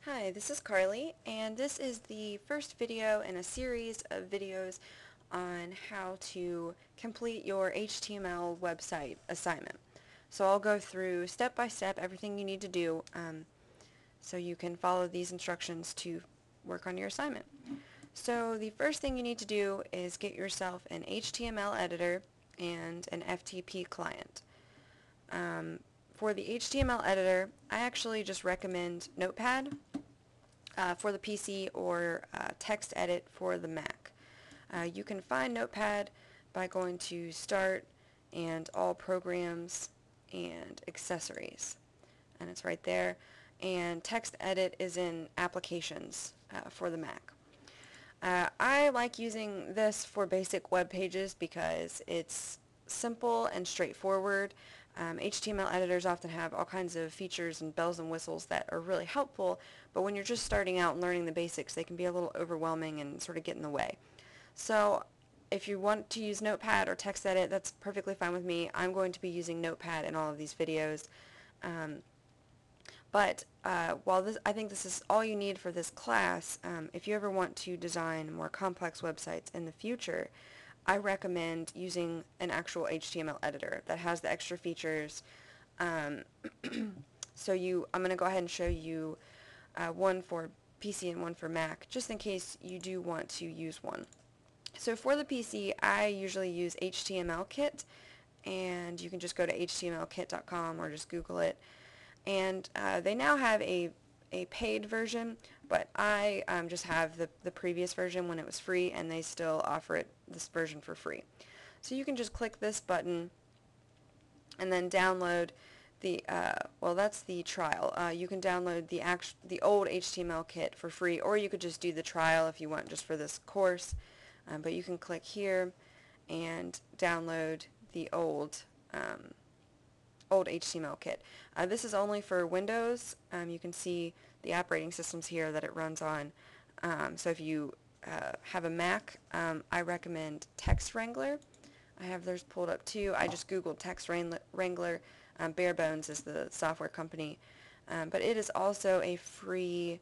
Hi, this is Carly, and this is the first video in a series of videos on how to complete your HTML website assignment. So I'll go through step by step everything you need to do so you can follow these instructions to work on your assignment. So the first thing you need to do is get yourself an HTML editor and an FTP client. For the HTML editor, I actually just recommend Notepad for the PC or TextEdit for the Mac. You can find Notepad by going to Start and All Programs and Accessories, and it's right there. And TextEdit is in Applications for the Mac. I like using this for basic web pages because it's simple and straightforward. HTML editors often have all kinds of features and bells and whistles that are really helpful, but when you're just starting out and learning the basics, they can be a little overwhelming and sort of get in the way. So if you want to use Notepad or TextEdit, that's perfectly fine with me. I'm going to be using Notepad in all of these videos. But while I think this is all you need for this class, if you ever want to design more complex websites in the future, I recommend using an actual HTML editor that has the extra features. I'm going to go ahead and show you one for PC and one for Mac, just in case you do want to use one. So for the PC, I usually use HTMLKit, and you can just go to htmlkit.com or just Google it. And they now have a paid version, but I just have the previous version when it was free, and they still offer this version for free. So you can just click this button and then download the, well, that's the trial. You can download the old HTML kit for free, or you could just do the trial if you want just for this course. But you can click here and download the old HTML kit. This is only for Windows. You can see the operating systems here that it runs on. So if you have a Mac, I recommend Text Wrangler. I have theirs pulled up too. I just googled Text Wrangler. Bare Bones is the software company. But it is also a free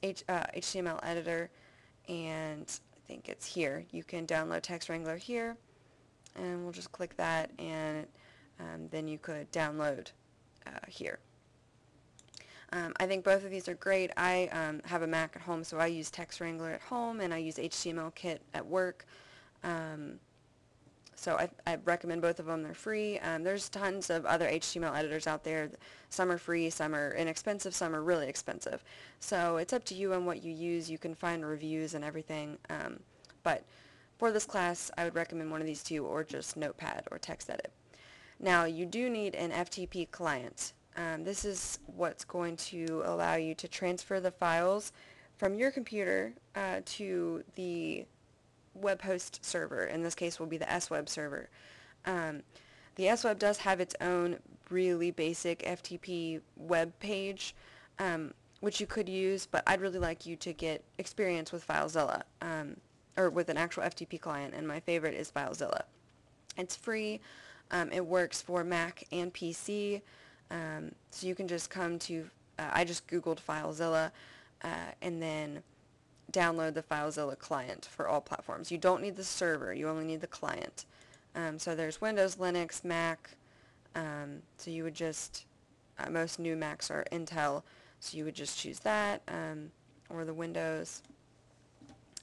HTML editor, and I think it's here. You can download Text Wrangler here, and we'll just click that, and then you could download here. I think both of these are great. I have a Mac at home, so I use Text Wrangler at home, and I use HTMLKit at work. So I recommend both of them. They're free. There's tons of other HTML editors out there. Some are free, some are inexpensive, some are really expensive. So it's up to you on what you use. You can find reviews and everything. But for this class, I would recommend one of these two, or just Notepad or TextEdit. Now, you do need an FTP client. This is what's going to allow you to transfer the files from your computer to the web host server. In this case will be the SWeb server. The SWeb does have its own really basic FTP web page, which you could use, but I'd really like you to get experience with FileZilla, or with an actual FTP client, and my favorite is FileZilla. It's free. It works for Mac and PC, so you can just come to, I just googled FileZilla, and then download the FileZilla client for all platforms. You don't need the server, you only need the client. So there's Windows, Linux, Mac, so you would just, most new Macs are Intel, so you would just choose that, or the Windows.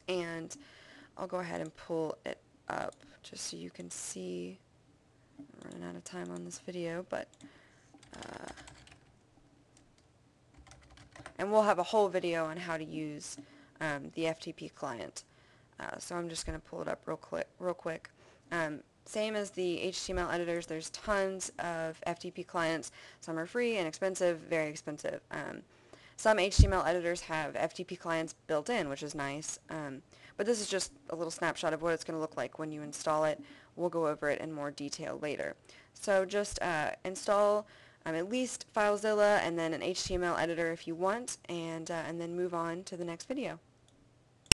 And I'll go ahead and pull it up just so you can see. I'm running out of time on this video, but and we'll have a whole video on how to use the FTP client. So I'm just going to pull it up real quick. Same as the HTML editors, there's tons of FTP clients. Some are free and expensive, very expensive. Some HTML editors have FTP clients built in, which is nice. But this is just a little snapshot of what it's going to look like when you install it. We'll go over it in more detail later. So just install at least FileZilla and then an HTML editor if you want, and then move on to the next video.